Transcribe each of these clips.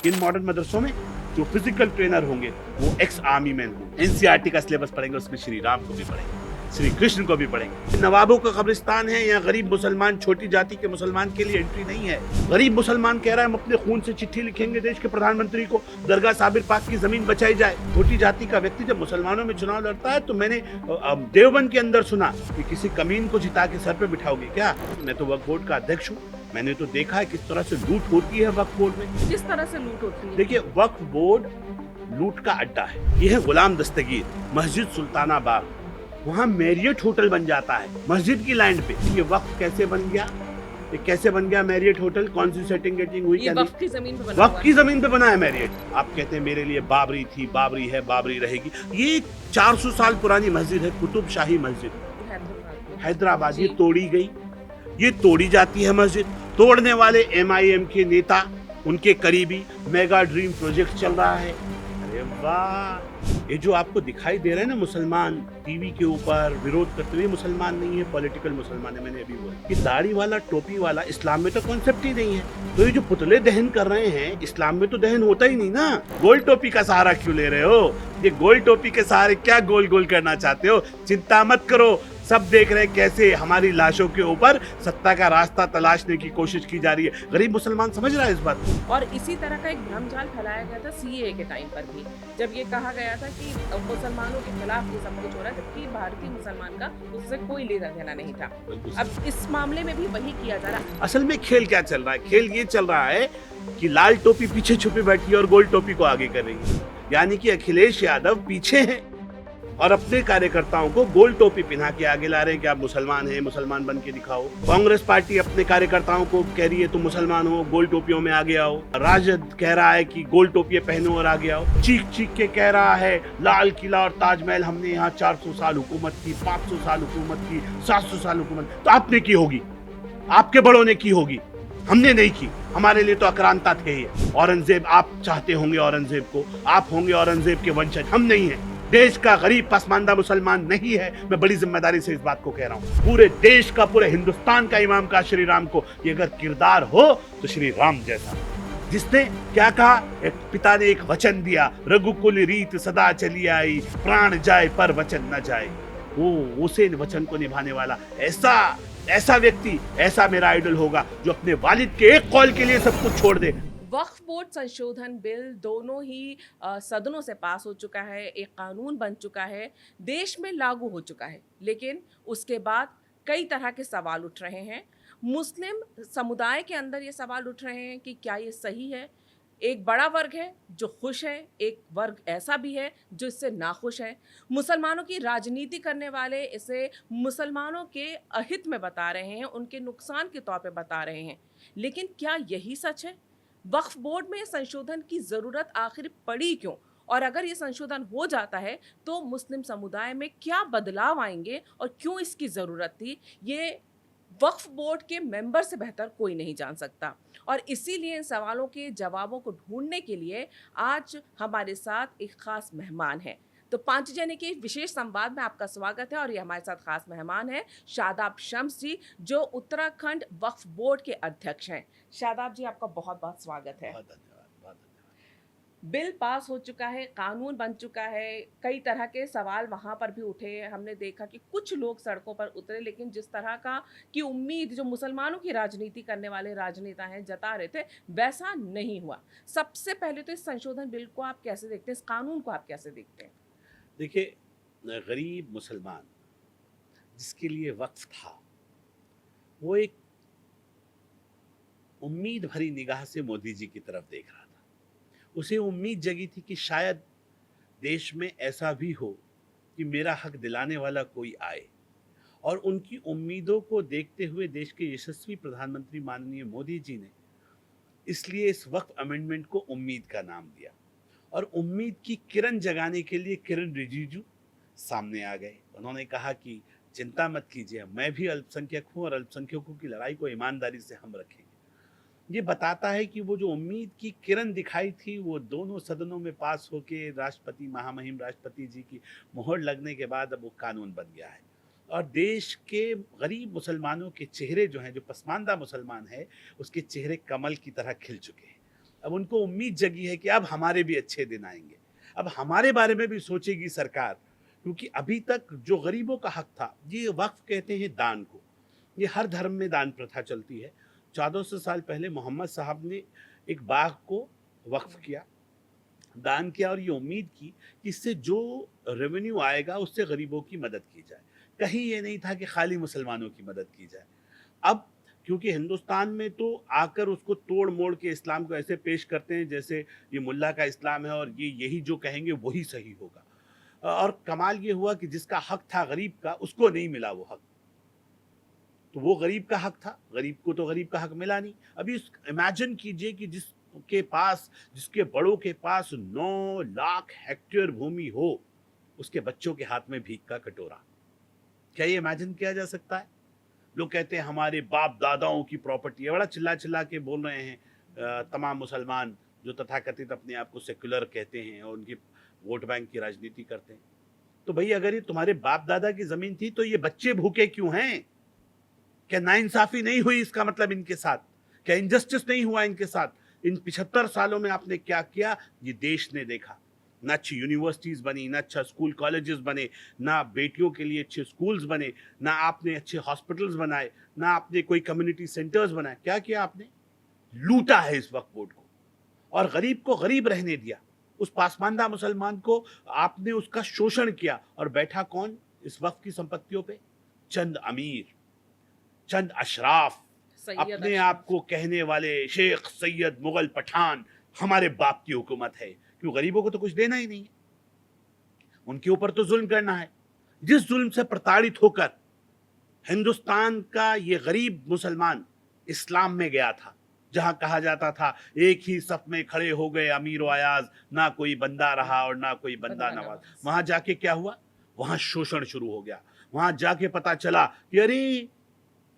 In modern मदरसों में जो फिजिकल ट्रेनर होंगे वो एक्स आर्मी मैन होंगे। एनसीईआरटी का सिलेबस पढ़ेंगे, उसमें श्री राम को भी पढ़ेंगे, श्री कृष्ण को भी पढ़ेंगे। नवाबों का कब्रिस्तान है, यहाँ गरीब मुसलमान, छोटी जाति के मुसलमान के लिए एंट्री नहीं है। गरीब मुसलमान कह रहा है हम अपने खून से चिट्ठी लिखेंगे देश के प्रधानमंत्री को, दरगाह साबिर पाक की जमीन बचाई जाए। छोटी जाति का व्यक्ति जब मुसलमानों में चुनाव लड़ता है तो मैंने देवबंद के अंदर सुना कि किसी कमीन को जिता के सर पे बिठाओगे क्या? मैं तो वक्फ बोर्ड का अध्यक्ष हूँ, मैंने तो देखा है किस तरह से लूट होती है वक्फ बोर्ड में। किस तरह से लूट होती है? देखिए, वक्फ बोर्ड लूट का अड्डा है। यह है गुलाम दस्तगीर मस्जिद सुल्ताना बाग, वहाँ मैरियट होटल बन जाता है मस्जिद की लैंड पे। ये वक्फ कैसे बन गया? ये कैसे बन गया मैरियट होटल? कौन सी सेटिंग गेटिंग हुई? ये वक्फ की जमीन पे बना वक्फ की जमीन पे बना है मैरियट। आप कहते हैं मेरे लिए बाबरी थी, बाबरी है, बाबरी रहेगी। ये 400 साल पुरानी मस्जिद है, कुतुब शाही मस्जिद हैदराबाद। ये तोड़ी गई, ये तोड़ी जाती है मस्जिद। तोड़ने वाले MIM के नेता, उनके करीबी, मेगा ड्रीम प्रोजेक्ट चल रहा है। अरे वाह, ये जो आपको दिखाई दे रहे हैं ना मुसलमान टीवी के ऊपर विरोध करते हुए, मुसलमान नहीं है, पॉलिटिकल मुसलमान है। मैंने अभी बोला कि दाढ़ी वाला, टोपी वाला, इस्लाम में तो कॉन्सेप्ट ही नहीं है। तो ये जो पुतले दहन कर रहे हैं, इस्लाम में तो दहन होता ही नहीं ना। गोल टोपी का सहारा क्यों ले रहे हो? ये गोल टोपी के सहारे क्या गोल गोल करना चाहते हो? चिंता मत करो, सब देख रहे हैं कैसे हमारी लाशों के ऊपर सत्ता का रास्ता तलाशने की कोशिश की जा रही है। गरीब मुसलमान समझ रहा है इस बात को। और इसी तरह का एक भ्रमजाल फैलाया गया था CAA के टाइम पर भी, जब ये कहा गया था कि मुसलमानों के खिलाफ ये सब कुछ हो रहा है, जबकि भारतीय मुसलमान का उससे कोई लेना देना नहीं था। अब इस मामले में भी वही किया जा रहा है। असल में खेल क्या चल रहा है? खेल ये चल रहा है कि लाल टोपी पीछे छुपे बैठी है और गोल टोपी को आगे कर रही है। यानी कि अखिलेश यादव पीछे हैं और अपने कार्यकर्ताओं को गोल टोपी पहना के आगे ला रहे हैं कि आप मुसलमान हैं, मुसलमान बन के दिखाओ। कांग्रेस पार्टी अपने कार्यकर्ताओं को कह रही है तुम मुसलमान हो, गोल टोपियों में आगे आओ। राजद कह रहा है कि गोल टोपियां पहनो और आगे आओ। चीख चीख के कह रहा है लाल किला और ताजमहल हमने यहाँ 400 साल हुकूमत की, 500 साल हुकूमत की, 700 साल हुकूमत। तो आपने की होगी, आपके बड़ों ने की होगी, हमने नहीं की। हमारे लिए तो आक्रांता थे ये। औरंगजेब, आप चाहते होंगे औरंगजेब को, आप होंगे औरंगजेब के वंशज, हम नहीं है। देश का गरीब पसमानदा मुसलमान नहीं है। मैं बड़ी जिम्मेदारी से इस बात को कह रहा हूँ। पूरे देश का, पूरे हिंदुस्तान का इमाम का श्री राम को ये अगर किरदार हो तो श्री राम जैसा, जिसने क्या कहा, एक पिता ने एक वचन दिया, रघुकुल रीत सदा चली आई, प्राण जाए पर वचन न जाए। वो उसे वचन को निभाने वाला ऐसा व्यक्ति, ऐसा मेरा आइडल होगा जो अपने वालिद के एक कौल के लिए सब कुछ छोड़ दे। वक्फ बोर्ड संशोधन बिल दोनों ही सदनों से पास हो चुका है, एक कानून बन चुका है, देश में लागू हो चुका है, लेकिन उसके बाद कई तरह के सवाल उठ रहे हैं। मुस्लिम समुदाय के अंदर ये सवाल उठ रहे हैं कि क्या ये सही है। एक बड़ा वर्ग है जो खुश है, एक वर्ग ऐसा भी है जो इससे नाखुश है। मुसलमानों की राजनीति करने वाले इसे मुसलमानों के अहित में बता रहे हैं, उनके नुकसान के तौर पे बता रहे हैं। लेकिन क्या यही सच है? वक्फ बोर्ड में संशोधन की ज़रूरत आखिर पड़ी क्यों? और अगर ये संशोधन हो जाता है तो मुस्लिम समुदाय में क्या बदलाव आएंगे और क्यों इसकी ज़रूरत थी, ये वक्फ बोर्ड के मेंबर से बेहतर कोई नहीं जान सकता। और इसीलिए इन सवालों के जवाबों को ढूंढने के लिए आज हमारे साथ एक खास मेहमान है। तो पांचजन्य के विशेष संवाद में आपका स्वागत है और ये हमारे साथ खास मेहमान है शादाब शम्स जी, जो उत्तराखंड वक्फ बोर्ड के अध्यक्ष हैं। शादाब जी, आपका बहुत बहुत स्वागत है। बहुत धन्यवाद। बिल पास हो चुका है, कानून बन चुका है, कई तरह के सवाल वहाँ पर भी उठे। हमने देखा कि कुछ लोग सड़कों पर उतरे, लेकिन जिस तरह का की उम्मीद जो मुसलमानों की राजनीति करने वाले राजनेता हैं जता रहे थे, वैसा नहीं हुआ। सबसे पहले तो इस संशोधन बिल को आप कैसे देखते हैं, इस कानून को आप कैसे देखते हैं? देखिए, गरीब मुसलमान जिसके लिए वक्फ था, वो एक उम्मीद भरी निगाह से मोदी जी की तरफ देख रहा था। उसे उम्मीद जगी थी कि शायद देश में ऐसा भी हो कि मेरा हक दिलाने वाला कोई आए। और उनकी उम्मीदों को देखते हुए देश के यशस्वी प्रधानमंत्री माननीय मोदी जी ने इसलिए इस वक्फ अमेंडमेंट को उम्मीद का नाम दिया। और उम्मीद की किरण जगाने के लिए किरण रिजिजू सामने आ गए। उन्होंने कहा कि चिंता मत कीजिए, मैं भी अल्पसंख्यक हूँ और अल्पसंख्यकों की लड़ाई को ईमानदारी से हम रखेंगे। ये बताता है कि वो जो उम्मीद की किरण दिखाई थी, वो दोनों सदनों में पास होके राष्ट्रपति, महामहिम राष्ट्रपति जी की मोहर लगने के बाद अब वो कानून बन गया है। और देश के गरीब मुसलमानों के चेहरे जो हैं, जो पसमानदा मुसलमान है, उसके चेहरे कमल की तरह खिल चुके हैं। अब उनको उम्मीद जगी है कि अब हमारे भी अच्छे दिन आएंगे, अब हमारे बारे में भी सोचेगी सरकार। क्योंकि अभी तक जो गरीबों का हक था, ये वक्फ कहते हैं दान को, ये हर धर्म में दान प्रथा चलती है। 1400 साल पहले मोहम्मद साहब ने एक बाग को वक्फ किया, दान किया, और ये उम्मीद की कि इससे जो रेवेन्यू आएगा उससे गरीबों की मदद की जाए। कहीं ये नहीं था कि खाली मुसलमानों की मदद की जाए। अब क्योंकि हिंदुस्तान में तो आकर उसको तोड़ मोड़ के इस्लाम को ऐसे पेश करते हैं जैसे ये मुल्ला का इस्लाम है और ये यही जो कहेंगे वही सही होगा। और कमाल ये हुआ कि जिसका हक था गरीब का, उसको नहीं मिला वो हक। तो वो गरीब का हक था, गरीब को तो गरीब का हक मिला नहीं। अभी इमेजिन कीजिए कि जिसके बड़ों के पास 9 लाख हेक्टेयर भूमि हो, उसके बच्चों के हाथ में भीख का कटोरा। क्या ये इमेजिन किया जा सकता है? लोग कहते हैं हमारे बाप दादाओं की प्रॉपर्टी है, बड़ा चिल्ला चिल्ला के बोल रहे हैं तमाम मुसलमान जो तथाकथित अपने आप को सेक्युलर कहते हैं और उनकी वोट बैंक की राजनीति करते हैं। तो भाई अगर ये तुम्हारे बाप दादा की जमीन थी तो ये बच्चे भूखे क्यों हैं? क्या नाइंसाफी नहीं हुई इसका मतलब इनके साथ? क्या इनजस्टिस नहीं हुआ इनके साथ? इन 75 सालों में आपने क्या किया ये देश ने देखा। ना अच्छी यूनिवर्सिटीज बनी, ना अच्छा स्कूल कॉलेजेस बने, ना बेटियों के लिए अच्छे स्कूल्स बने, ना आपने अच्छे हॉस्पिटल्स बनाए, ना आपने कोई कम्युनिटी सेंटर्स बनाए। क्या किया आपने? लूटा है इस वक्फ बोर्ड को और गरीब को गरीब रहने दिया। उस पासमानदा मुसलमान को आपने उसका शोषण किया और बैठा कौन इस वक्फ की संपत्तियों पे? चंद अमीर, चंद अशराफ, अपने आप को कहने वाले शेख सैयद मुगल पठान। हमारे बाप की हुकूमत है। क्यों? गरीबों को तो कुछ देना ही नहीं है, उनके ऊपर तो जुल्म करना है। जिस जुल्म से प्रताड़ित होकर हिंदुस्तान का ये गरीब मुसलमान इस्लाम में गया था, जहां कहा जाता था एक ही सफ में खड़े हो गए अमीर व अयाज, ना कोई बंदा रहा और ना कोई बंदा नवाज। वहां जाके क्या हुआ? वहां शोषण शुरू हो गया। वहां जाके पता चला कि अरे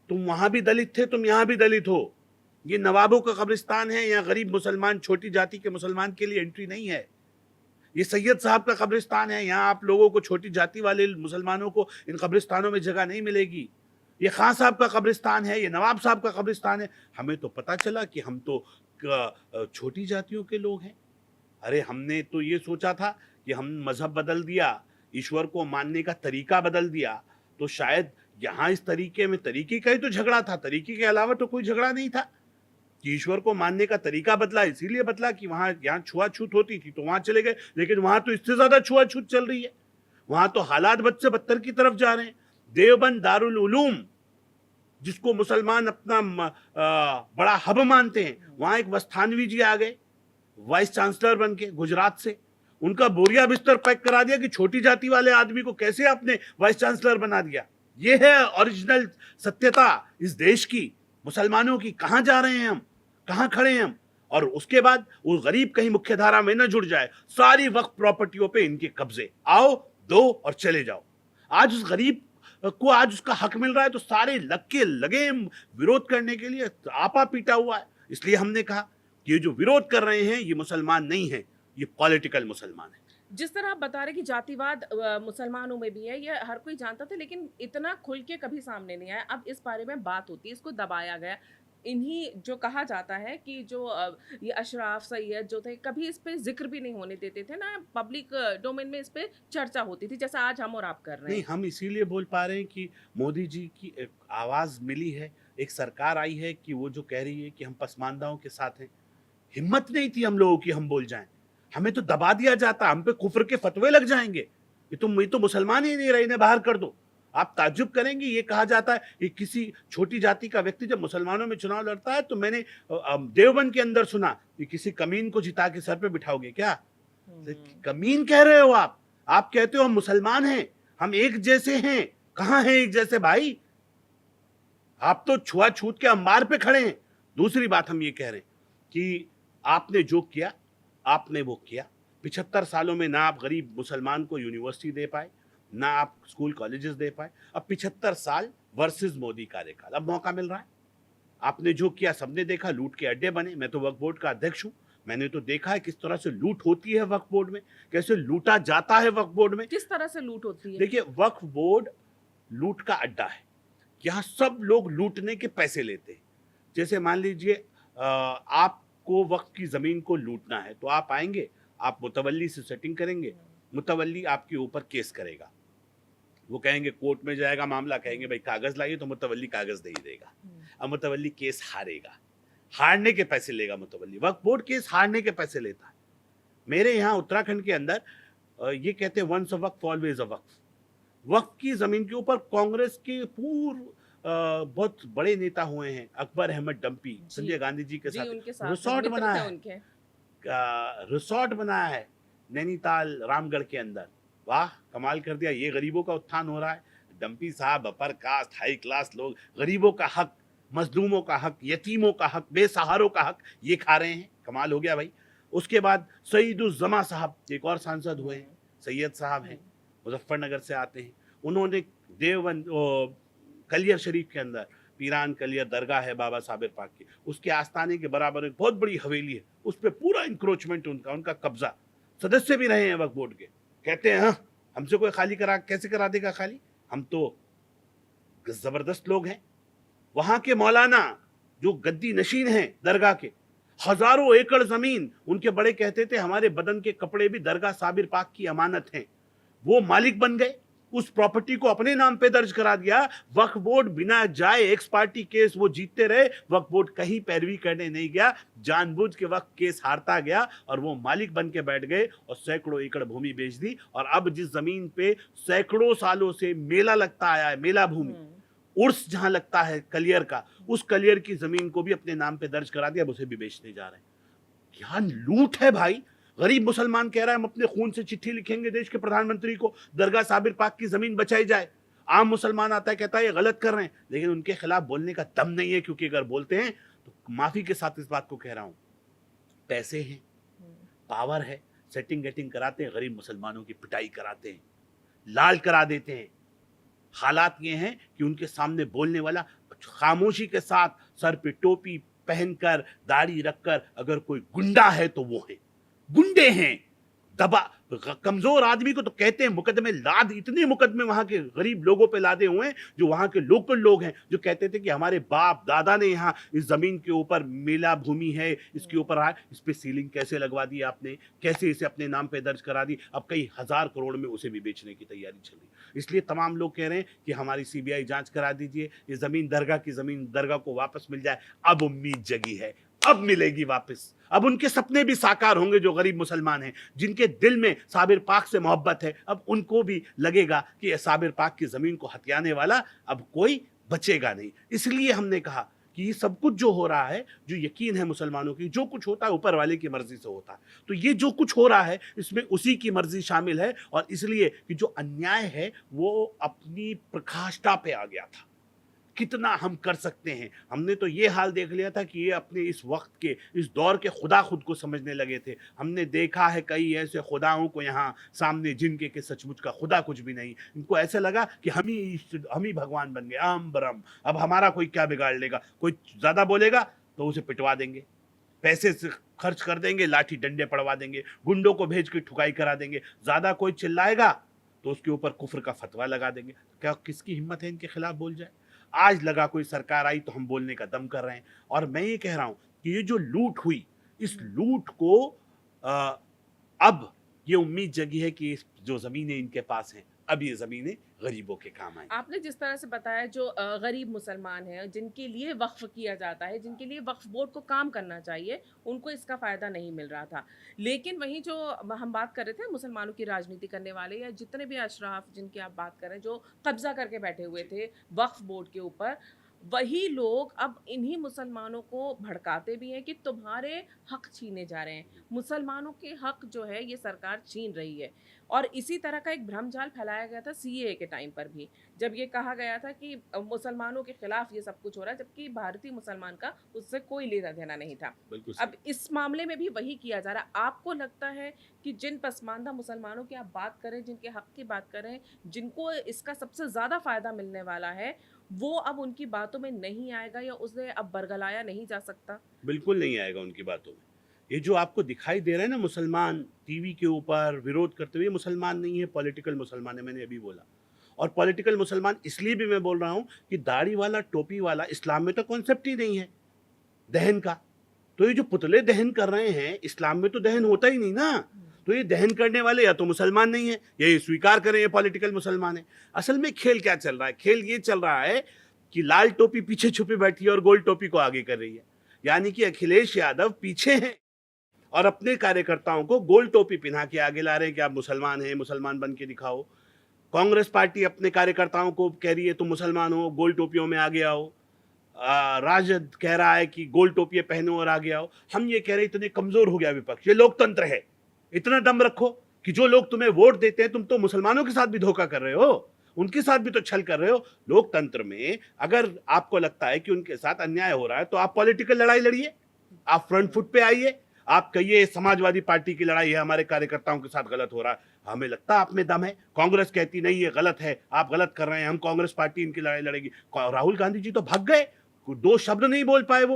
तुम वहां भी दलित थे, तुम यहां भी दलित हो। ये नवाबों का कब्रिस्तान है, यहाँ गरीब मुसलमान, छोटी जाति के मुसलमान के लिए एंट्री नहीं है। ये सैयद साहब का कब्रिस्तान है, यहाँ आप लोगों को, छोटी जाति वाले मुसलमानों को इन कब्रिस्तानों में जगह नहीं मिलेगी। ये खान साहब का कब्रिस्तान है, ये नवाब साहब का कब्रिस्तान है। हमें तो पता चला कि हम तो छोटी जातियों के लोग हैं। अरे हमने तो ये सोचा था कि हम मजहब बदल दिया, ईश्वर को मानने का तरीका बदल दिया, तो शायद यहाँ इस तरीके में, तरीके का ही तो झगड़ा था, तरीके के अलावा तो कोई झगड़ा नहीं था। कि ईश्वर को मानने का तरीका बदला, इसीलिए बदला कि वहां यहाँ छुआछूत होती थी तो वहां चले गए, लेकिन वहां तो इससे ज्यादा छुआछूत चल रही है। वहां तो हालात बद से बदतर की तरफ जा रहे हैं। देवबंद दारुल उलूम, जिसको मुसलमान अपना बड़ा हब मानते हैं, वहां एक वस्तानवी जी आ गए वाइस चांसलर बन के गुजरात से। उनका बोरिया बिस्तर पैक करा दिया कि छोटी जाति वाले आदमी को कैसे आपने वाइस चांसलर बना दिया। ये है ओरिजिनल सत्यता इस देश की, मुसलमानों की। कहां जा रहे हैं हम, कहां खड़े हैं हम? और उसके बाद वो गरीब कहीं मुख्य धारा में न जुड़ जाए, सारी वक्त प्रॉपर्टियों पे इनके कब्जे, आओ दो और चले जाओ। आज उस गरीब को आज उसका हक मिल रहा है तो सारे लगे विरोध करने के लिए, आपा पीटा हुआ है। इसलिए हमने कहा कि ये जो विरोध कर रहे हैं ये मुसलमान नहीं है, ये पॉलिटिकल मुसलमान है। जिस तरह आप बता रहे कि जातिवाद मुसलमानों में भी है, ये हर कोई जानता था, लेकिन इतना खुल के कभी सामने नहीं आया। अब इस बारे में बात होती है, इसको दबाया गया। इन्हीं जो कहा जाता है कि जो ये अशराफ सैयद जो थे, कभी इस पे जिक्र भी नहीं होने देते थे ना, पब्लिक डोमेन में इस पे चर्चा होती थी, जैसा आज हम और आप कर रहे नहीं, हैं। हम इसीलिए बोल पा रहे हैं कि मोदी जी की एक आवाज मिली है, एक सरकार आई है कि वो जो कह रही है कि हम पसमानदाओं के साथ हैं। हिम्मत नहीं थी हम लोगों की हम बोल जाएं, हमें तो दबा दिया जाता, हम पे कुफ्र के फतवे लग जाएंगे कि तुम ये तो मुसलमान ही नहीं रहे, इन्हें बाहर कर दो। आप ताज्जुब करेंगे, ये कहा जाता है कि किसी छोटी जाति का व्यक्ति जब मुसलमानों में चुनाव लड़ता है तो मैंने देवबंद के अंदर सुना कि किसी कमीन को जिता के सर पे बिठाओगे क्या? कमीन कह रहे हो आप कहते हो हम मुसलमान हैं, हम एक जैसे हैं। कहां हैं एक जैसे भाई? आप तो छुआछूत के अंबार पे खड़े हैं। दूसरी बात हम ये कह रहे हैं कि आपने जो किया आपने वो किया। 75 सालों में ना आप गरीब मुसलमान को यूनिवर्सिटी दे पाए, ना आप स्कूल कॉलेजेस दे पाए। अब 75 साल वर्सेस मोदी कार्यकाल, अब मौका मिल रहा है। आपने जो किया सबने देखा, लूट के अड्डे बने। मैं तो वक्फ बोर्ड का अध्यक्ष हूं, मैंने तो देखा है किस तरह से लूट होती है वक्फ बोर्ड में, कैसे लूटा जाता है वक्फ बोर्ड में। किस तरह से लूट होती है? देखिए, वक्फ बोर्ड लूट का अड्डा है। यहाँ सब लोग लूटने के पैसे लेते हैं। जैसे मान लीजिए आपको आपको वक्त की ज़मीन को लूटना है तो आप आएंगे, आप मुतवल्ली से सेटिंग करेंगे, मुतवल्ली आपके ऊपर केस करेगा, वो कहेंगे कोर्ट में जाएगा मामला, कहेंगे भाई कागज़ लाइए तो मुतवल्ली कागज़ दे ही देगा। अब मुतवल्ली केस हारेगा, हारने के पैसे लेगा मुतवल्ली। वक्फ बोर्ड केस हारने के पैसे लेता है। मेरे यहाँ उत्तराखंड के अंदर ये कहते हैं once a Waqf always a वक्फ। वक्फ की ज़मीन के ऊपर कांग्रेस के पूर्व बहुत बड़े नेता हुए हैं, अकबर अहमद डंपी, संजय गांधी जी के साथ रिसोर्ट बनाया है, रिसोर्ट बनाया है नैनीताल रामगढ़ के अंदर। वाह, कमाल कर दिया। ये गरीबों का उत्थान हो रहा है। डंपी साहब अपर कास्ट हाई क्लास लोग गरीबों का हक, मजलूमों का हक, यतीमों का हक, बेसहारों का हक ये खा रहे हैं। कमाल हो गया भाई। उसके बाद सईदुज़्ज़मा साहब एक और सांसद हुए हैं, सैयद साहब हैं, मुजफ्फरनगर से आते हैं। उन्होंने देवबंद कलियर शरीफ के अंदर पीरान कलियर दरगाह है बाबा साबिर पाक की, उसके आस्थाने के बराबर एक बहुत बड़ी हवेली है, उस पर पूरा इंक्रोचमेंट उनका कब्जा। सदस्य भी रहे हैं वक्फ बोर्ड के। कहते हैं हाँ हमसे कोई खाली कैसे करा देगा खाली, हम तो जबरदस्त लोग हैं। वहां के मौलाना जो गद्दी नशीन हैं दरगाह के, हजारों एकड़ जमीन, उनके बड़े कहते थे हमारे बदन के कपड़े भी दरगाह साबिर पाक की अमानत हैं। वो मालिक बन गए, उस प्रॉपर्टी को अपने नाम पे दर्ज करा दिया। वक्फ बोर्ड बिना जाए एक्स पार्टी केस वो जीतते रहे, वक्फ बोर्ड कहीं पैरवी करने नहीं गया, जानबूझ के वक्त केस हारता गया और वो मालिक बन के बैठ गए और सैकड़ों एकड़ भूमि बेच दी। और अब जिस जमीन पे सैकड़ों सालों से मेला लगता आया है, मेला भूमि, उर्स जहां लगता है कलियर का, उस कलियर की जमीन को भी अपने नाम पे दर्ज करा दिया, अब उसे भी बेचने जा रहे हैं। क्या लूट है भाई। गरीब मुसलमान कह रहा है हम अपने खून से चिट्ठी लिखेंगे देश के प्रधानमंत्री को, दरगाह साबिर पाक की जमीन बचाई जाए। आम मुसलमान आता है कहता है ये गलत कर रहे हैं, लेकिन उनके खिलाफ बोलने का दम नहीं है, क्योंकि अगर बोलते हैं तो माफी के साथ इस बात को कह रहा हूं, पैसे हैं, पावर है, सेटिंग गेटिंग कराते हैं, गरीब मुसलमानों की पिटाई कराते हैं, लाल करा देते हैं। हालात ये हैं कि उनके सामने बोलने वाला खामोशी के साथ सर पे टोपी पहनकर दाढ़ी रखकर अगर कोई गुंडा है तो वो है, गुंडे हैं। दबा कमजोर आदमी को तो कहते हैं मुकदमे लाद, इतने मुकदमे वहां के गरीब लोगों पे लादे हुए हैं, जो वहां के लोकल लोग हैं, जो कहते थे कि हमारे बाप दादा ने यहाँ इस जमीन के ऊपर मेला भूमि है, इसके ऊपर आया, इस पे सीलिंग कैसे लगवा दी आपने, कैसे इसे अपने नाम पे दर्ज करा दी। अब कई हजार करोड़ में उसे भी बेचने की तैयारी चल रही। इसलिए तमाम लोग कह रहे हैं कि हमारी सीबीआई जांच करा दीजिए, ये जमीन दरगाह को वापस मिल जाए। अब उम्मीद जगी है, अब मिलेगी वापस। अब उनके सपने भी साकार होंगे, जो गरीब मुसलमान हैं, जिनके दिल में साबिर पाक से मोहब्बत है। अब उनको भी लगेगा कि साबिर पाक की जमीन को हथियाने वाला अब कोई बचेगा नहीं। इसलिए हमने कहा कि ये सब कुछ जो हो रहा है, जो यकीन है मुसलमानों की, जो कुछ होता है ऊपर वाले की मर्जी से होता है। तो ये जो कुछ हो रहा है इसमें उसी की मर्जी शामिल है, और इसलिए कि जो अन्याय है वो अपनी प्रकाष्ठा पे आ गया था। कितना हम कर सकते हैं। हमने तो ये हाल देख लिया था कि ये अपने इस वक्त के, इस दौर के खुदा खुद को समझने लगे थे। हमने देखा है कई ऐसे खुदाओं को यहाँ सामने, जिनके के सचमुच का खुदा कुछ भी नहीं। इनको ऐसे लगा कि हम ही भगवान बन गए, आम बरम, अब हमारा कोई क्या बिगाड़ लेगा। कोई ज़्यादा बोलेगा तो उसे पिटवा देंगे, पैसे से खर्च कर देंगे, लाठी डंडे पड़वा देंगे, गुंडों को भेज के ठुकाई करा देंगे। ज़्यादा कोई चिल्लाएगा तो उसके ऊपर कुफ्र का फतवा लगा देंगे। क्या किसकी हिम्मत है इनके खिलाफ बोल जाए। आज लगा कोई सरकार आई तो हम बोलने का दम कर रहे हैं। और मैं ये कह रहा हूं कि ये जो लूट हुई, इस लूट को अब ये उम्मीद जगी है कि जो ज़मीनें इनके पास हैं, अब ये ज़मीनें गरीबों के काम आए। आपने जिस तरह से बताया, जो गरीब मुसलमान हैं, जिनके लिए वक्फ किया जाता है, जिनके लिए वक्फ बोर्ड को काम करना चाहिए, उनको इसका फ़ायदा नहीं मिल रहा था। लेकिन वहीं जो हम बात कर रहे थे मुसलमानों की राजनीति करने वाले, या जितने भी अशराफ जिनकी आप बात कर रहे हैं, जो कब्जा करके बैठे हुए थे वक्फ बोर्ड के ऊपर, वही लोग अब इन्हीं मुसलमानों को भड़काते भी हैं कि तुम्हारे हक छीने जा रहे हैं। मुसलमानों के हक जो है ये सरकार छीन रही है। और इसी तरह का एक भ्रमजाल फैलाया गया था सीएए के टाइम पर भी, जब ये कहा गया था कि मुसलमानों के खिलाफ ये सब कुछ हो रहा है, जबकि भारतीय मुसलमान का उससे कोई लेना देना नहीं था। अब इस मामले में भी वही किया जा रहा है। आपको लगता है कि जिन पसमानदा मुसलमानों की आप बात करें, जिनके हक की बात करें, जिनको इसका सबसे ज़्यादा फ़ायदा मिलने वाला है, वो अब उनकी बातों में नहीं आएगा, या उसे अब बरगलाया नहीं जा सकता? बिल्कुल नहीं आएगा उनकी बातों में। ये जो आपको दिखाई दे रहा है ना, मुसलमान टीवी के ऊपर विरोध करते हुए, मुसलमान नहीं है, पॉलिटिकल मुसलमान है, मैंने अभी बोला। और पॉलिटिकल मुसलमान इसलिए भी मैं बोल रहा हूँ कि दाढ़ी वाला टोपी वाला इस्लाम में तो कॉन्सेप्ट ही नहीं है दहन का। तो ये जो पुतले दहन कर रहे हैं, इस्लाम में तो दहन होता ही नहीं ना। तो ये दहन करने वाले या तो मुसलमान नहीं है, ये स्वीकार करें ये पॉलिटिकल मुसलमान है। असल में खेल क्या चल रहा है? खेल ये चल रहा है कि लाल टोपी पीछे छुपे बैठी है और गोल टोपी को आगे कर रही है। यानी कि अखिलेश यादव पीछे हैं और अपने कार्यकर्ताओं को गोल टोपी पहना के आगे ला रहे हैं कि आप मुसलमान हैं, मुसलमान बन के दिखाओ। कांग्रेस पार्टी अपने कार्यकर्ताओं को कह रही है तुम मुसलमान हो, गोल टोपियों में आगे आओ। राजद कह रहा है कि गोल टोपियां पहनो और आगे आओ। हम ये कह रहे हैं इतने कमजोर हो गया विपक्ष, ये लोकतंत्र है, इतना दम रखो कि जो लोग तुम्हें वोट देते हैं तुम तो मुसलमानों के साथ भी धोखा कर रहे हो, उनके साथ भी तो छल कर रहे हो। लोकतंत्र में अगर आपको लगता है कि उनके साथ अन्याय हो रहा है तो आप पॉलिटिकल लड़ाई लड़िए, आप फ्रंट फुट पे आइए, आप कहिए समाजवादी पार्टी की लड़ाई है, हमारे कार्यकर्ताओं के साथ गलत हो रहा है, हमें लगता है आप में दम है। कांग्रेस कहती नहीं ये गलत है, आप गलत कर रहे हैं, हम कांग्रेस पार्टी इनकी लड़ाई लड़ेगी। राहुल गांधी जी तो भाग गए, दो शब्द नहीं बोल पाए वो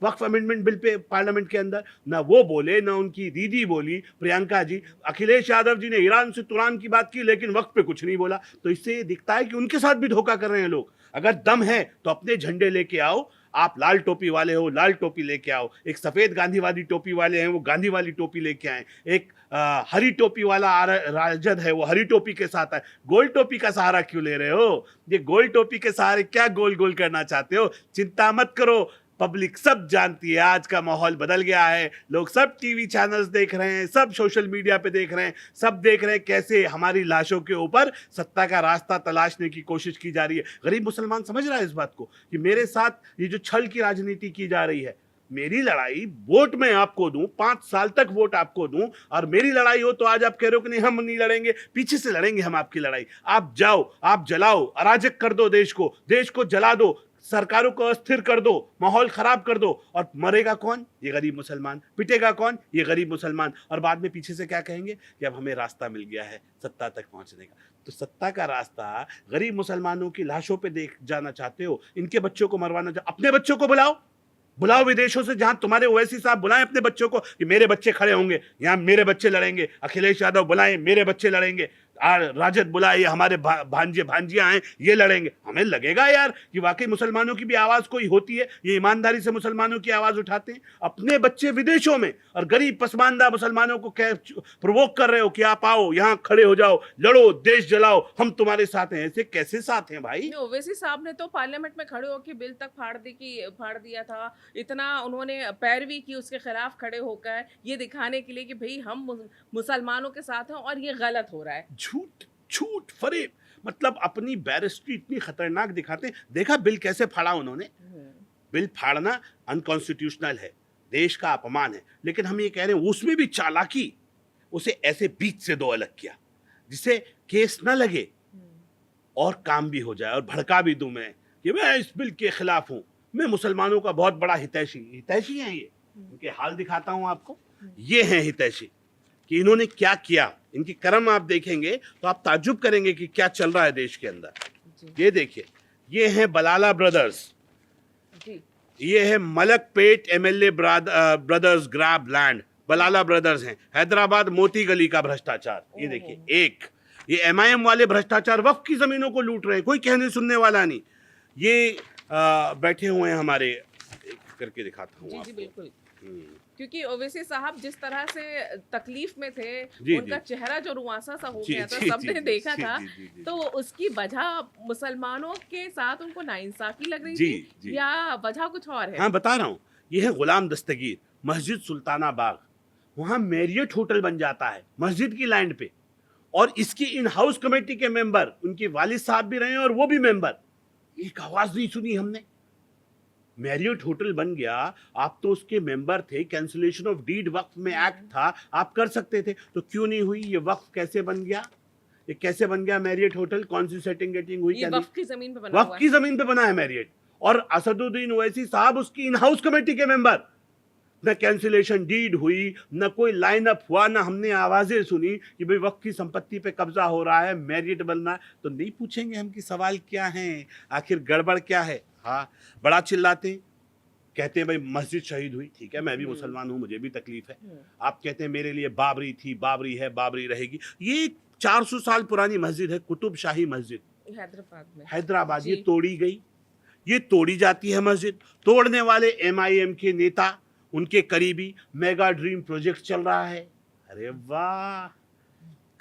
वक्फ अमेंडमेंट बिल पे पार्लियामेंट के अंदर, ना वो बोले ना उनकी दीदी बोली प्रियंका जी। अखिलेश यादव जी ने ईरान से तुरान की बात की लेकिन वक्त पे कुछ नहीं बोला। तो इससे ये दिखता है कि उनके साथ भी धोखा कर रहे हैं लोग। अगर दम है तो अपने झंडे लेके आओ, आप लाल टोपी वाले हो लाल टोपी लेके आओ, एक सफेद गांधीवादी टोपी वाले हैं वो गांधी वाली टोपी लेके आए, एक हरी टोपी वाला राजद है वो हरी टोपी के साथ है। गोल टोपी का सहारा क्यों ले रहे हो? ये गोल टोपी के सहारे क्या गोल गोल करना चाहते हो? चिंता मत करो, पब्लिक सब जानती है, आज का माहौल बदल गया है। लोग सब टीवी चैनल्स देख रहे हैं, सब सोशल मीडिया पे देख रहे हैं, सब देख रहे हैं कैसे हमारी लाशों के ऊपर सत्ता का रास्ता तलाशने की कोशिश की जा रही है। गरीब मुसलमान समझ रहा है इस बात को कि मेरे साथ ये जो छल की राजनीति की जा रही है, मेरी लड़ाई वोट में आपको दूं, 5 साल तक वोट आपको दूं, और मेरी लड़ाई हो तो आज आप कह रहे हो कि नहीं हम नहीं लड़ेंगे, पीछे से लड़ेंगे हम आपकी लड़ाई। आप जाओ, आप जलाओ, अराजक कर दो देश को जला दो, सरकारों को अस्थिर कर दो, माहौल खराब कर दो, और मरेगा कौन? ये गरीब मुसलमान। पिटेगा कौन? ये गरीब मुसलमान। और बाद में पीछे से क्या कहेंगे कि अब हमें रास्ता मिल गया है सत्ता तक पहुंचने का। तो सत्ता का रास्ता गरीब मुसलमानों की लाशों पे देख जाना चाहते हो, इनके बच्चों को मरवाना अपने बच्चों को बुलाओ विदेशों से, जहां तुम्हारे ओवैसी साहब बुलाएं अपने बच्चों को कि मेरे बच्चे खड़े होंगे, यहां मेरे बच्चे लड़ेंगे। अखिलेश यादव बुलाएं मेरे बच्चे लड़ेंगे, राजद बुलाए हमारे भांजे भांजियां हैं ये लड़ेंगे। हमें लगेगा यार कि वाकई मुसलमानों की भी आवाज कोई होती है, ये ईमानदारी से मुसलमानों की आवाज उठाते हैं। अपने बच्चे विदेशों में और गरीब पसमानदा मुसलमानों को प्रोवोक कर रहे हो कि आप आओ यहाँ खड़े हो जाओ, लड़ो, देश जलाओ, हम तुम्हारे साथ हैं। ऐसे कैसे साथ हैं भाई? ओवैसी साहब ने तो पार्लियामेंट में खड़े होकर बिल तक फाड़ दिया था, इतना उन्होंने पैरवी की उसके खिलाफ खड़े होकर, ये दिखाने के लिए कि भाई हम मुसलमानों के साथ हैं और ये गलत हो रहा है। झूठ फरेब, मतलब अपनी बैरिस्ट्री इतनी खतरनाक दिखाते हैं। देखा बिल कैसे फाड़ा उन्होंने? बिल फाड़ना अनकॉन्स्टिट्यूशनल है, देश का अपमान है, लेकिन हम ये कह रहे हैं उसमें भी चालाकी, उसे ऐसे बीच से दो अलग किया जिससे केस ना लगे और काम भी हो जाए और भड़का भी दूं मैं कि मैं इस बिल के खिलाफ हूं, मैं मुसलमानों का बहुत बड़ा हितैषी है। ये इनके हाल दिखाता हूं आपको, ये हैं हितैषी कि इन्होंने क्या किया। इनकी कर्म आप देखेंगे तो आप ताज्जुब करेंगे कि क्या चल रहा है देश के अंदर। ये देखिए, ये हैं बलाला ब्रदर्स, ये है Malakpet MLA brothers grab land, Balala brothers हैं। हैदराबाद मोती गली का भ्रष्टाचार, ये देखिए। एक ये एमआईएम वाले भ्रष्टाचार, वक्फ की जमीनों को लूट रहे हैं, कोई कहने सुनने वाला नहीं। ये बैठे हुए हैं हमारे, करके दिखाता हूँ जी बिल्कुल, क्योंकि ओवैसी साहब जिस तरह से तकलीफ में थे, उनका चेहरा जो रुआंसा सा हो गया था, सबने देखा था। तो उसकी वजह मुसलमानों के साथ उनको नाइंसाफी लग रही थी या वजह कुछ और है? हाँ बता रहा हूँ, ये है गुलाम दस्तगीर, मस्जिद सुल्ताना बाग, वहाँ मैरियट होटल बन जाता है मस्जिद की लैंड पे, और इसकी इन हाउस कमेटी के मेंबर उनके वालिद साहब भी रहे और वो भी मेंबर। एक आवाज नहीं सुनी हमने। मैरियट होटल बन गया, आप तो उसके मेंबर थे, कैंसिलेशन ऑफ डीड वक्फ में एक्ट था, आप कर सकते थे, तो क्यों नहीं हुई? ये वक्फ कैसे बन गया? ये कैसे बन गया मैरियट होटल? कौन सी सेटिंग गेटिंग हुई? वक्फ की जमीन पे बना, वक्फ की जमीन पे बना है मैरियट, और असदुद्दीन ओवैसी साहब उसकी इन हाउस कमेटी के मेंबर। न कैंसिलेशन डीड हुई, न कोई लाइन अप हुआ, न हमने आवाजें सुनी कि भाई वक्फ की संपत्ति पे कब्जा हो रहा है, मैरियट बनना है। तो नहीं पूछेंगे हम कि सवाल क्या है, आखिर गड़बड़ क्या है? हाँ, बड़ा चिल्लाते हैं, कहते हैं भाई मस्जिद शहीद हुई, ठीक है, मैं भी मुसलमान हूँ, मुझे भी तकलीफ है। आप कहते हैं मेरे लिए बाबरी थी, बाबरी है, बाबरी रहेगी। ये 400 साल पुरानी मस्जिद है, कुतुब शाही मस्जिद हैदराबाद। ये तोड़ी गई, ये तोड़ी जाती है मस्जिद। तोड़ने वाले एमआईएम के नेता, उनके करीबी मेगा ड्रीम प्रोजेक्ट चल रहा है। अरे वाह,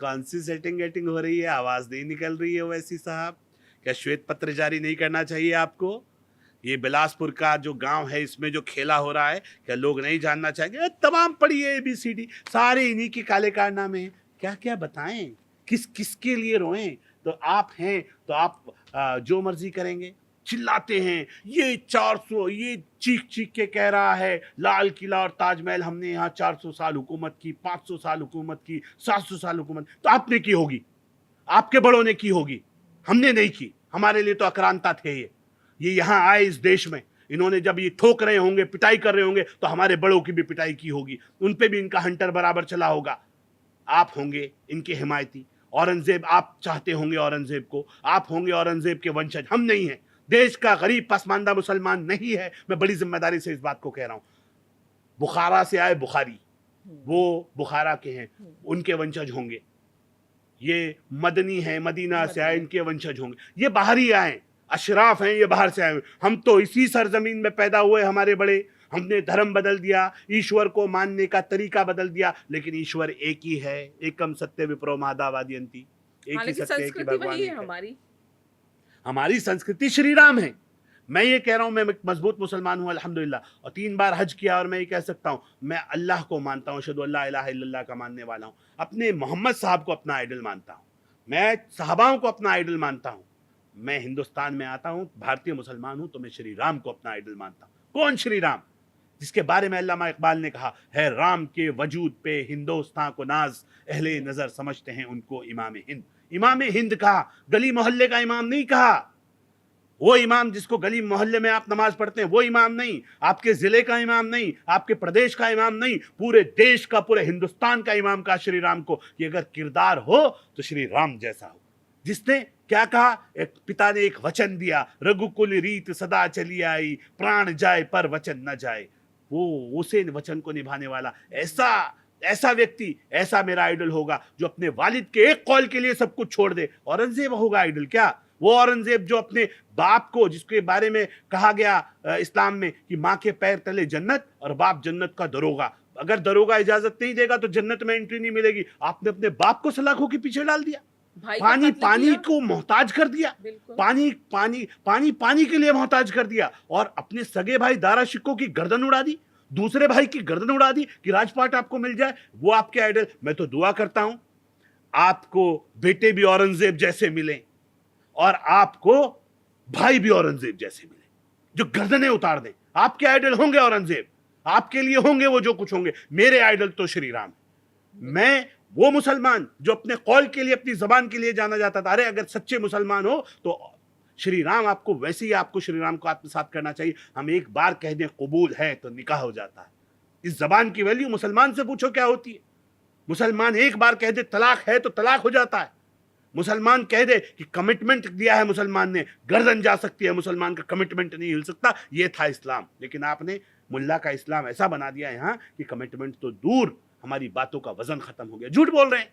कौन सी सेटिंग गेटिंग हो रही है, आवाज नहीं निकल रही है वैसी साहब? क्या श्वेत पत्र जारी नहीं करना चाहिए आपको? ये बिलासपुर का जो गांव है, इसमें जो खेला हो रहा है, क्या लोग नहीं जानना चाहेंगे? तमाम पड़ी है ABCD, सारे इन्हीं के काले कारनामे हैं। क्या क्या बताएं, किस किसके लिए रोएं? तो आप हैं तो आप जो मर्जी करेंगे, चिल्लाते हैं ये 400, ये चीख चीख के कह रहा है लाल किला और ताजमहल हमने यहाँ 400 साल हुकूमत की, 500 साल हुकूमत की, 700 साल हुकूमत। तो आपने की होगी, आपके बड़ों ने की होगी, हमने नहीं की। हमारे लिए तो अक्रांता थे ये यहाँ आए इस देश में, इन्होंने जब ये ठोक रहे होंगे, पिटाई कर रहे होंगे, तो हमारे बड़ों की भी पिटाई की होगी, उन पे भी इनका हंटर बराबर चला होगा। आप होंगे इनके हिमायती, औरंगजेब आप चाहते होंगे औरंगजेब को, आप होंगे औरंगजेब के वंशज, हम नहीं हैं। देश का गरीब पसमानदा मुसलमान नहीं है, मैं बड़ी जिम्मेदारी से इस बात को कह रहा हूं। बुखारा से आए बुखारी, वो बुखारा के हैं, उनके वंशज होंगे। ये मदनी है, मदीना से आए, इनके वंशज होंगे। ये बाहरी आए, अशराफ हैं, ये बाहर से आए। हम तो इसी सरजमीन में पैदा हुए, हमारे बड़े, हमने धर्म बदल दिया, ईश्वर को मानने का तरीका बदल दिया, लेकिन ईश्वर एक ही है, एकम सत्य विप्रो महादावादियंती, एक ही सत्य, एक ही भगवान है। हमारी संस्कृति श्री राम है। मैं ये कह रहा हूं, मैं मजबूत मुसलमान हूं अल्हम्दुलिल्लाह, और 3 बार हज किया, और मैं ये कह सकता हूं मैं अल्लाह को मानता हूं, अशहदु अल्ला इलाहा इल्लल्लाह का मानने वाला हूं। अपने मोहम्मद साहब को अपना आइडल मानता हूं, मैं सहाबाओं को अपना आइडल मानता हूं। मैं हिंदुस्तान में आता हूं, भारतीय मुसलमान हूं, तो मैं श्री राम को अपना आइडल मानता हूं। कौन श्री राम? जिसके बारे में अल्लामा इकबाल ने कहा है, राम के वजूद पे हिंदुस्तान को नाज, अहले नजर समझते हैं उनको इमाम हिंद। इमाम हिंद कहा, गली मोहल्ले का इमाम नहीं कहा। वो इमाम जिसको गली मोहल्ले में आप नमाज पढ़ते हैं वो इमाम नहीं, आपके जिले का इमाम नहीं, आपके प्रदेश का इमाम नहीं, पूरे देश का, पूरे हिंदुस्तान का इमाम का श्री राम को। कि अगर किरदार हो तो श्री राम जैसा हो, जिसने क्या कहा, एक पिता ने एक वचन दिया, रघुकुल रीत सदा चली आई, प्राण जाए पर वचन न जाए। वो उसे वचन को निभाने वाला ऐसा व्यक्ति, ऐसा मेरा आइडल होगा जो अपने वालिद के एक कौल के लिए सब कुछ छोड़ दे। औरंगजेब होगा आइडल क्या? वो औरंगजेब जो अपने बाप को, जिसके बारे में कहा गया इस्लाम में कि माँ के पैर तले जन्नत और बाप जन्नत का दरोगा, अगर दरोगा इजाजत नहीं देगा तो जन्नत में एंट्री नहीं मिलेगी। आपने अपने बाप को सलाखों के पीछे डाल दिया, पानी को मोहताज कर दिया, पानी के लिए मोहताज कर दिया, और अपने सगे भाई दारा शिक्को की गर्दन उड़ा दी, दूसरे भाई की गर्दन उड़ा दी कि राजपाट आपको मिल जाए। वो आपके आइडल। मैं तो दुआ करता हूं आपको बेटे भी औरंगजेब जैसे मिले और आपको भाई भी औरंगजेब जैसे मिले, जो गर्दनें उतार दें। आपके आइडल होंगे औरंगजेब, आपके लिए होंगे वो जो कुछ होंगे। मेरे आइडल तो श्री राम। मैं वो मुसलमान जो अपने कौल के लिए, अपनी जबान के लिए जाना जाता था। अरे अगर सच्चे मुसलमान हो तो श्री राम आपको, वैसे ही आपको श्री राम को आत्मसात करना चाहिए। हम एक बार कह दें कबूल है तो निकाह हो जाता है। इस जबान की वैल्यू मुसलमान से पूछो क्या होती है। मुसलमान एक बार कह दे तलाक है तो तलाक हो जाता है। मुसलमान कह दे कि कमिटमेंट दिया है मुसलमान ने, गर्दन जा सकती है, मुसलमान का कमिटमेंट नहीं हिल सकता। ये था इस्लाम। लेकिन आपने मुल्ला का इस्लाम ऐसा बना दिया यहां कि कमिटमेंट तो दूर, हमारी बातों का वजन खत्म हो गया। झूठ बोल रहे हैं,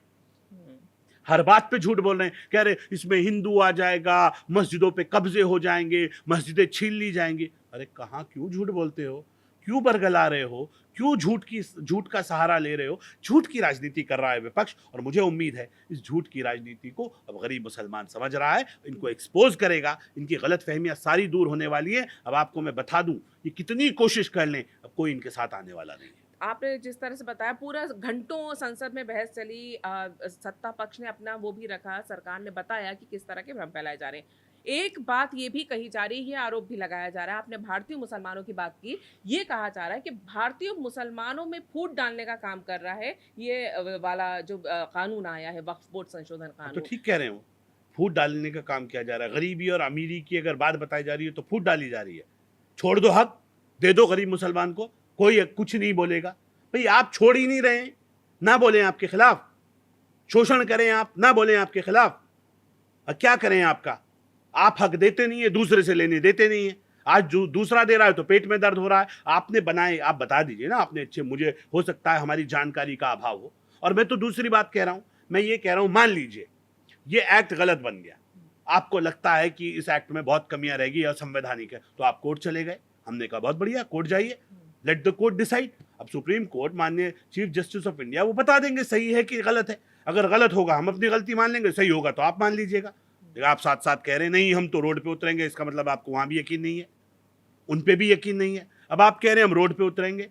हर बात पे झूठ बोल रहे हैं। कह रहे इसमें हिंदू आ जाएगा, मस्जिदों पे कब्जे हो जाएंगे, मस्जिदें छीन ली जाएंगी। अरे कहां, क्यों झूठ बोलते हो, क्यों बरगला रहे हो, क्यों झूठ का सहारा ले रहे हो? झूठ की राजनीति कर रहा है विपक्ष, और मुझे उम्मीद है इस झूठ की राजनीति को अब गरीब मुसलमान समझ रहा है, इनको एक्सपोज करेगा, इनकी गलत फहमियां सारी दूर होने वाली है। अब आपको मैं बता दूं, ये कितनी कोशिश कर लें, अब कोई इनके साथ आने वाला नहीं है। आपने जिस तरह से बताया, पूरा घंटों संसद में बहस चली, सत्ता पक्ष ने अपना वो भी रखा, सरकार ने बताया कि किस तरह के भ्रम फैलाए जा रहे हैं। एक बात ये भी कही जा रही है, आरोप भी लगाया जा रहा है, आपने भारतीय मुसलमानों की बात की, ये कहा जा रहा है कि भारतीय मुसलमानों में फूट डालने का काम कर रहा है ये वाला जो कानून आया है, वक्फ बोर्ड संशोधन कानून। तो ठीक कह रहे हो, फूट डालने का काम किया जा रहा है। गरीबी और अमीरी की अगर बात बताई जा रही है तो फूट डाली जा रही है। छोड़ दो हक, दे दो गरीब मुसलमान को, कोई कुछ नहीं बोलेगा। भाई आप छोड़ ही नहीं रहे हैं, ना बोलें आपके खिलाफ, शोषण करें आप, ना बोलें आपके खिलाफ। क्या करें आपका, आप हक देते नहीं है, दूसरे से लेने देते नहीं है। आज जो दूसरा दे रहा है तो पेट में दर्द हो रहा है। आपने बनाए, आप बता दीजिए ना, आपने अच्छे, मुझे हो सकता है हमारी जानकारी का अभाव हो। और मैं तो दूसरी बात कह रहा हूं, मैं ये कह रहा हूं, मान लीजिए ये एक्ट गलत बन गया, आपको लगता है कि इस एक्ट में बहुत कमियां रहेगी, असंवैधानिक है, तो आप कोर्ट चले गए। हमने कहा बहुत बढ़िया, कोर्ट जाइए, लेट द कोर्ट डिसाइड। अब सुप्रीम कोर्ट, माननीय चीफ जस्टिस ऑफ इंडिया, वो बता देंगे सही है कि गलत है। अगर गलत होगा हम अपनी गलती मान लेंगे, सही होगा तो आप मान लीजिएगा। आप साथ साथ कह रहे हैं नहीं हम तो रोड पे उतरेंगे, इसका मतलब आपको वहां भी यकीन नहीं है, उन पे भी यकीन नहीं है। अब आप कह रहे हैं हम रोड पे उतरेंगे,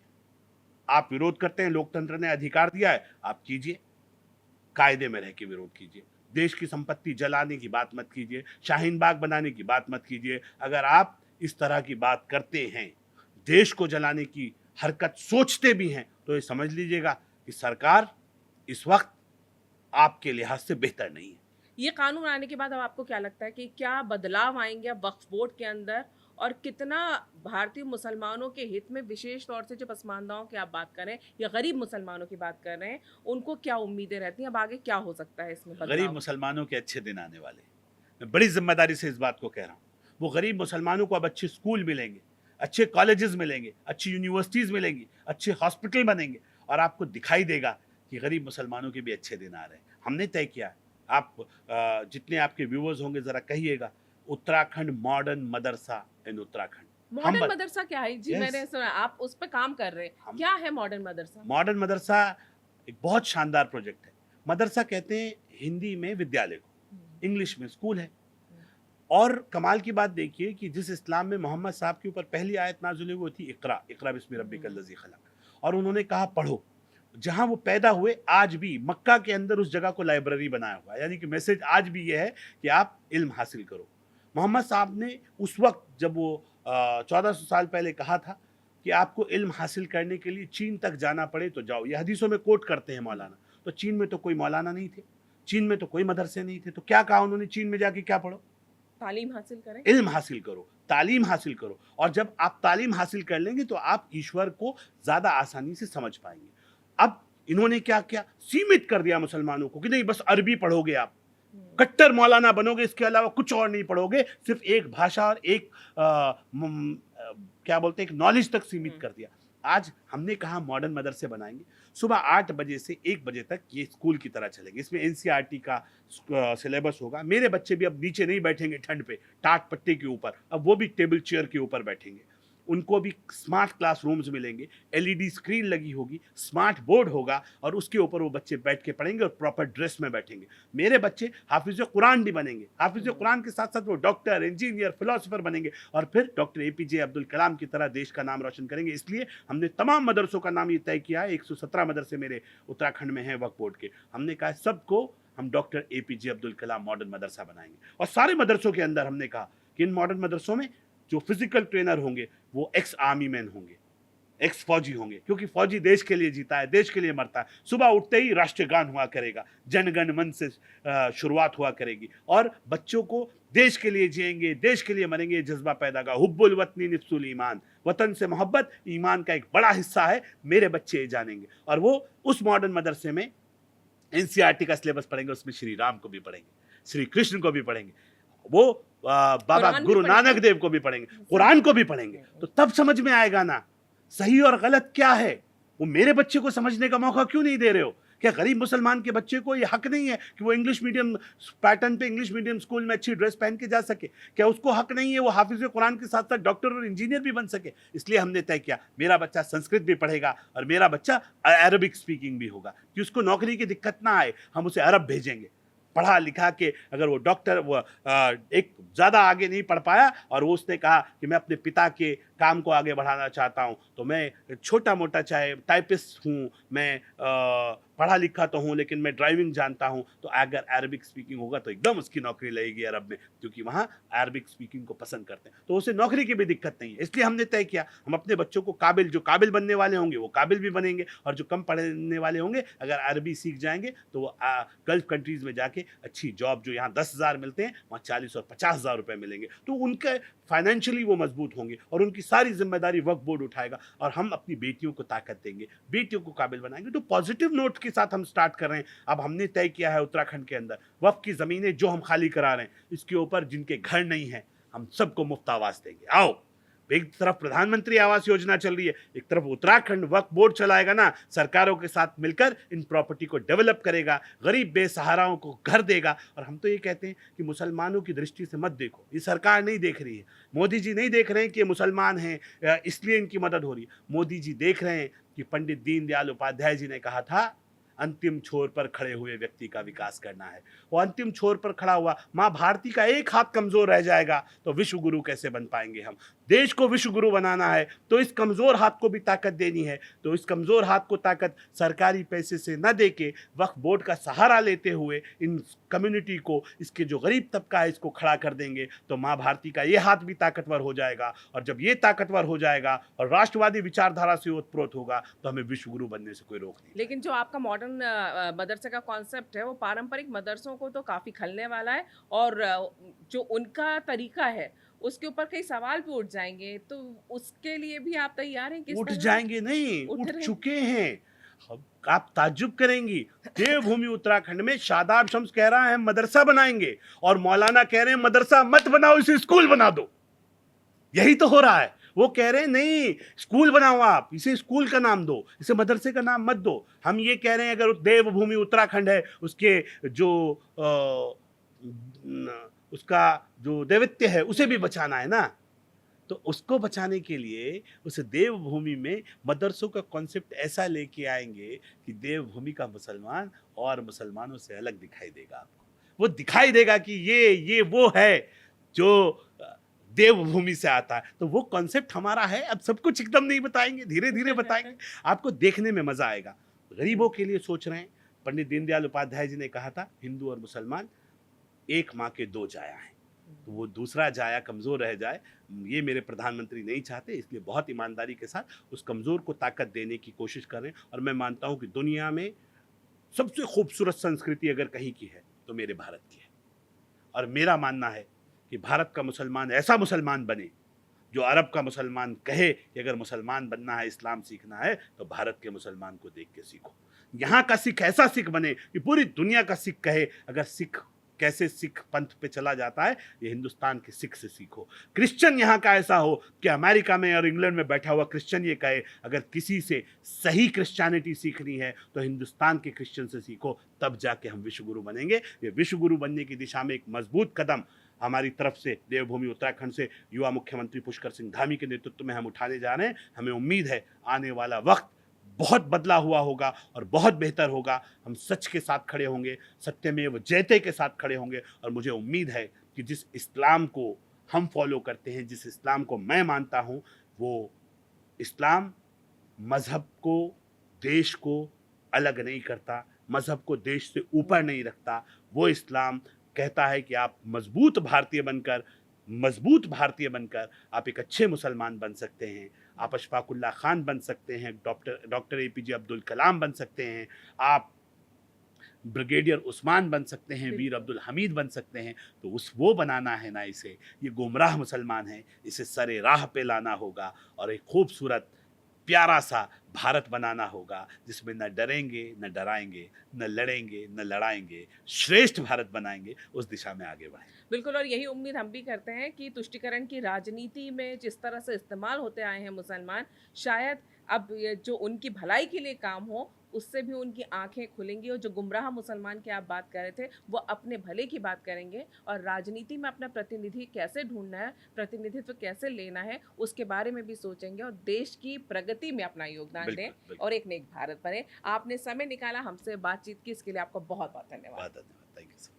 आप विरोध करते हैं, लोकतंत्र ने अधिकार दिया है, आप कीजिए, कायदे में रह के विरोध कीजिए। देश की संपत्ति जलाने की बात मत कीजिए, शाहीन बाग बनाने की बात मत कीजिए। अगर आप इस तरह की बात करते हैं, देश को जलाने की हरकत सोचते भी हैं, तो ये समझ लीजिएगा कि सरकार इस वक्त आपके लिहाज से बेहतर नहीं है। ये कानून आने के बाद अब आपको क्या लगता है कि क्या बदलाव आएंगे अब वक्फ बोर्ड के अंदर, और कितना भारतीय मुसलमानों के हित में, विशेष तौर से जो पसमानदाओं की आप बात कर रहे हैं या गरीब मुसलमानों की बात कर रहे हैं, उनको क्या उम्मीदें रहती हैं? अब आगे क्या हो सकता है इसमें बदलाव? गरीब मुसलमानों के अच्छे दिन आने वाले हैं। मैं बड़ी जिम्मेदारी से इस बात को कह रहा हूँ। वो गरीब मुसलमानों को अब अच्छे स्कूल मिलेंगे, अच्छे कॉलेजेस मिलेंगे, अच्छी यूनिवर्सिटीज मिलेंगी, अच्छे हॉस्पिटल बनेंगे, और आपको दिखाई देगा कि गरीब मुसलमानों के भी अच्छे दिन आ रहे हैं। हमने तय किया है। आप जितने आपके व्यूअर्स होंगे जरा कहिएगा, उत्तराखंड मॉडर्न मदरसा इन उत्तराखंड। मॉडर्न मदरसा क्या है जी? Yes. मैंने सुना आप उस पर काम कर रहे हैं। क्या है मॉडर्न मदरसा? मॉडर्न मदरसा एक बहुत शानदार प्रोजेक्ट है। मदरसा कहते हैं हिंदी में विद्यालय को, इंग्लिश में स्कूल है। और कमाल की बात देखिए कि जिस इस्लाम में मोहम्मद साहब के ऊपर पहली आयत नाज़िल हुई वो थी इकरा, इकरा बिस्मि रब्बिकल लज़ी खलक, और उन्होंने कहा पढ़ो। जहां वो पैदा हुए आज भी मक्का के अंदर उस जगह को लाइब्रेरी बनाया हुआ है, यानी कि मैसेज आज भी ये है कि आप इल्म हासिल करो। मोहम्मद साहब ने उस वक्त जब वो 1400 साल पहले कहा था कि आपको इल्म हासिल करने के लिए चीन तक जाना पड़े तो जाओ, ये हदीसों में कोट करते हैं मौलाना। तो चीन में तो कोई मौलाना नहीं थे, चीन में तो कोई मदरसे नहीं थे, तो क्या कहा उन्होंने, चीन में जाके क्या पढ़ो, तालीम हासिल करें, इल्म हासिल करो, तालीम हासिल करो। और जब आप तालीम हासिल कर लेंगे तो आप ईश्वर को ज्यादा आसानी से समझ पाएंगे। अब इन्होंने क्या किया, सीमित कर दिया मुसलमानों को कि नहीं बस अरबी पढ़ोगे, आप कट्टर मौलाना बनोगे, इसके अलावा कुछ और नहीं पढ़ोगे, सिर्फ एक भाषा और एक क्या बोलते हैं, एक नॉलेज तक सीमित कर दिया। आज हमने कहा मॉडर्न मदरसे बनाएंगे, सुबह 8 बजे से 1 बजे तक ये स्कूल की तरह चलेंगे। इसमें एनसीईआरटी का सिलेबस होगा। मेरे बच्चे भी अब नीचे नहीं बैठेंगे ठंड पे टाट पट्टे के ऊपर, अब वो भी टेबल चेयर के ऊपर बैठेंगे। उनको भी स्मार्ट क्लासरूम्स मिलेंगे, एलईडी स्क्रीन लगी होगी, स्मार्ट बोर्ड होगा, और उसके ऊपर वो बच्चे बैठ के पढ़ेंगे और प्रॉपर ड्रेस में बैठेंगे। मेरे बच्चे हाफिज कुरान भी बनेंगे, हाफिज कुरान के साथ साथ वो डॉक्टर, इंजीनियर, फिलोसोफर बनेंगे, और फिर डॉक्टर एपीजे अब्दुल कलाम की तरह देश का नाम रोशन करेंगे। इसलिए हमने तमाम मदरसों का नाम ये तय किया है। 117 मदरसे मेरे उत्तराखंड में हैं वक्फ बोर्ड के। हमने कहा सबको हम doctor APJ Abdul Kalam modern मदरसा बनाएंगे। और सारे मदरसों के अंदर हमने कहा कि इन मॉडर्न मदरसों में जो फिजिकल ट्रेनर होंगे वो एक्स आर्मी मैन होंगे, एक्स फौजी होंगे, क्योंकि फौजी देश के लिए जीता है, देश के लिए मरता है। सुबह उठते ही राष्ट्रीय गान हुआ करेगा, जनगण मन से शुरुआत हुआ करेगी, और बच्चों को देश के लिए जिएंगे, देश के लिए मरेंगे, जज्बा पैदा का। हुब्बुल वतनी निफ्सुल ईमान, वतन से मोहब्बत ईमान का एक बड़ा हिस्सा है, मेरे बच्चे ये जानेंगे। और वो उस मॉडर्न मदरसे में एनसीईआरटी का सिलेबस पढ़ेंगे, उसमें श्री राम को भी पढ़ेंगे, श्री कृष्ण को भी पढ़ेंगे, वो बाबा गुरु नानक देव को भी पढ़ेंगे, कुरान को भी पढ़ेंगे। तो तब समझ में आएगा ना सही और गलत क्या है। वो मेरे बच्चे को समझने का मौका क्यों नहीं दे रहे हो? क्या गरीब मुसलमान के बच्चे को ये हक नहीं है कि वो इंग्लिश मीडियम पैटर्न पे इंग्लिश मीडियम स्कूल में अच्छी ड्रेस पहन के जा सके? क्या उसको हक नहीं है वो हाफिज कुरान के साथ साथ डॉक्टर और इंजीनियर भी बन सके? इसलिए हमने तय किया मेरा बच्चा संस्कृत भी पढ़ेगा और मेरा बच्चा अरबिक स्पीकिंग भी होगा, कि उसको नौकरी की दिक्कत ना आए। हम उसे अरब भेजेंगे, पढ़ा लिखा के, अगर वो डॉक्टर वो एक ज़्यादा आगे नहीं पढ़ पाया और वो उसने कहा कि मैं अपने पिता के काम को आगे बढ़ाना चाहता हूँ, तो मैं छोटा मोटा चाहे टाइपिस्ट हूँ, मैं पढ़ा लिखा तो हूँ लेकिन मैं ड्राइविंग जानता हूँ, तो अगर अरबिक स्पीकिंग होगा तो एकदम उसकी नौकरी लगेगी अरब में, क्योंकि वहाँ अरबिक स्पीकिंग को पसंद करते हैं, तो उसे नौकरी की भी दिक्कत नहीं है। इसलिए हमने तय किया हम अपने बच्चों को काबिल, जो काबिल बनने वाले होंगे वो काबिल भी बनेंगे, और जो कम पढ़ने वाले होंगे अगर अरबी सीख जाएंगे तो वो गल्फ कंट्रीज़ में जाके अच्छी जॉब, जो यहाँ 10,000 मिलते हैं वहाँ 40 और 50,000 रुपये मिलेंगे, तो उनके फाइनेंशियली वो मजबूत होंगे और उनकी सारी जिम्मेदारी वक्फ बोर्ड उठाएगा, और हम अपनी बेटियों को ताकत देंगे, बेटियों को काबिल बनाएंगे। तो पॉजिटिव नोट के साथ हम स्टार्ट कर रहे हैं। अब हमने तय किया है उत्तराखंड के अंदर वक्फ की ज़मीनें जो हम खाली करा रहे हैं, इसके ऊपर जिनके घर नहीं हैं हम सबको मुफ्त आवास देंगे। आओ एक तरफ प्रधानमंत्री आवास योजना चल रही है, एक तरफ उत्तराखंड वक्फ बोर्ड चलाएगा ना, सरकारों के साथ मिलकर इन प्रॉपर्टी को डेवलप करेगा, गरीब बेसहाराओं को घर देगा। और हम तो ये कहते हैं कि मुसलमानों की दृष्टि से मत देखो, ये सरकार नहीं देख रही है, मोदी जी नहीं देख रहे हैं कि ये मुसलमान हैं इसलिए इनकी मदद हो रही है। मोदी जी देख रहे हैं कि पंडित दीनदयाल उपाध्याय जी ने कहा था अंतिम छोर पर खड़े हुए व्यक्ति का विकास करना है। वो अंतिम छोर पर खड़ा हुआ, माँ भारती का एक हाथ कमजोर रह जाएगा तो विश्व गुरु कैसे बन पाएंगे हम। देश को विश्व गुरु बनाना है तो इस कमजोर हाथ को भी ताकत देनी है। तो इस कमजोर हाथ को ताकत सरकारी पैसे से न देके वक्फ बोर्ड का सहारा लेते हुए इन कम्युनिटी को, इसके जो गरीब तबका है, इसको खड़ा कर देंगे तो माँ भारती का ये हाथ भी ताकतवर हो जाएगा। और जब ये ताकतवर हो जाएगा और राष्ट्रवादी विचारधारा से ओतप्रोत होगा तो हमें विश्व गुरु बनने से कोई रोक नहीं। लेकिन जो आपका मॉडर्न मदरसे का कॉन्सेप्ट है वो पारंपरिक मदरसों को तो काफ़ी खलने वाला है, और जो उनका तरीका है उसके ऊपर कई सवाल भी उठ जाएंगे, तो उसके लिए भी आप तैयार हैं? किस उठ तरह जाएंगे नहीं, उठ उठ रहे हैं? चुके हैं। आप ताज्जुब करेंगी, देवभूमि उत्तराखंड में शादाब शम्स कह रहा है मदरसा बनाएंगे और मौलाना कह रहे हैं मदरसा मत बनाओ, इसे स्कूल बना दो। यही तो हो रहा है। वो कह रहे हैं नहीं स्कूल बनाओ, आप इसे स्कूल का नाम दो, इसे मदरसे का नाम मत दो। हम ये कह रहे हैं अगर देवभूमि उत्तराखंड है उसके जो उसका जो दैवत्य है उसे भी बचाना है ना। तो उसको बचाने के लिए उस देवभूमि में मदरसों का कॉन्सेप्ट ऐसा लेके आएंगे कि देवभूमि का मुसलमान और मुसलमानों से अलग दिखाई देगा। आपको वो दिखाई देगा कि ये वो है जो देवभूमि से आता है। तो वो कॉन्सेप्ट हमारा है। अब सब कुछ एकदम नहीं बताएंगे, धीरे धीरे बताएंगे, आपको देखने में मजा आएगा। गरीबों के लिए सोच रहे हैं। पंडित दीनदयाल उपाध्याय जी ने कहा था हिंदू और मुसलमान एक माँ के दो जाया हैं, तो वो दूसरा जाया कमजोर रह जाए, ये मेरे प्रधानमंत्री नहीं चाहते। इसलिए बहुत ईमानदारी के साथ उस कमजोर को ताकत देने की कोशिश कर रहे हैं। और मैं मानता हूं कि दुनिया में सबसे खूबसूरत संस्कृति अगर कहीं की है तो मेरे भारत की है। और मेरा मानना है कि भारत का मुसलमान ऐसा मुसलमान बने जो अरब का मुसलमान कहे कि अगर मुसलमान बनना है, इस्लाम सीखना है तो भारत के मुसलमान को देख के सीखो। यहाँ का सिख ऐसा सिख बने कि पूरी दुनिया का सिख कहे अगर सिख कैसे सिख पंथ पे चला जाता है, ये हिंदुस्तान के सिख से सीखो। क्रिश्चियन यहाँ का ऐसा हो कि अमेरिका में और इंग्लैंड में बैठा हुआ क्रिश्चियन ये कहे अगर किसी से सही क्रिश्चियनिटी सीखनी है तो हिंदुस्तान के क्रिश्चियन से सीखो, तब जाके हम विश्वगुरु बनेंगे। ये विश्वगुरु बनने की दिशा में एक मजबूत कदम हमारी तरफ से देवभूमि उत्तराखंड से युवा मुख्यमंत्री पुष्कर सिंह धामी के नेतृत्व में हम उठाने जा रहे हैं। हमें उम्मीद है आने वाला वक्त बहुत बदला हुआ होगा और बहुत बेहतर होगा। हम सच के साथ खड़े होंगे, सत्यमेव जयते के साथ खड़े होंगे। और मुझे उम्मीद है कि जिस इस्लाम को हम फॉलो करते हैं, जिस इस्लाम को मैं मानता हूँ, वो इस्लाम मज़हब को, देश को अलग नहीं करता, मज़हब को देश से ऊपर नहीं रखता। वो इस्लाम कहता है कि आप मजबूत भारतीय बनकर आप एक अच्छे मुसलमान बन सकते हैं। आप अशफाकुल्ला खान बन सकते हैं, डॉक्टर APJ अब्दुल कलाम बन सकते हैं, आप ब्रिगेडियर उस्मान बन सकते हैं, वीर अब्दुल हमीद बन सकते हैं। तो वो बनाना है ना इसे, ये गुमराह मुसलमान है, इसे सरे राह पे लाना होगा और एक खूबसूरत प्यारा सा भारत बनाना होगा जिसमें न डरेंगे न डराएंगे, न लड़ेंगे न लड़ाएंगे, श्रेष्ठ भारत बनाएंगे। उस दिशा में आगे बढ़ें। बिल्कुल, और यही उम्मीद हम भी करते हैं कि तुष्टिकरण की राजनीति में जिस तरह से इस्तेमाल होते आए हैं मुसलमान, शायद अब ये जो उनकी भलाई के लिए काम हो उससे भी उनकी आंखें खुलेंगी, और जो गुमराह मुसलमान की आप बात कर रहे थे वो अपने भले की बात करेंगे और राजनीति में अपना प्रतिनिधि कैसे ढूंढना है, प्रतिनिधित्व कैसे लेना है, उसके बारे में भी सोचेंगे और देश की प्रगति में अपना योगदान दें और एक नेक भारत बने। आपने समय निकाला हमसे बातचीत की, इसके लिए आपका बहुत बहुत धन्यवाद। Thank you.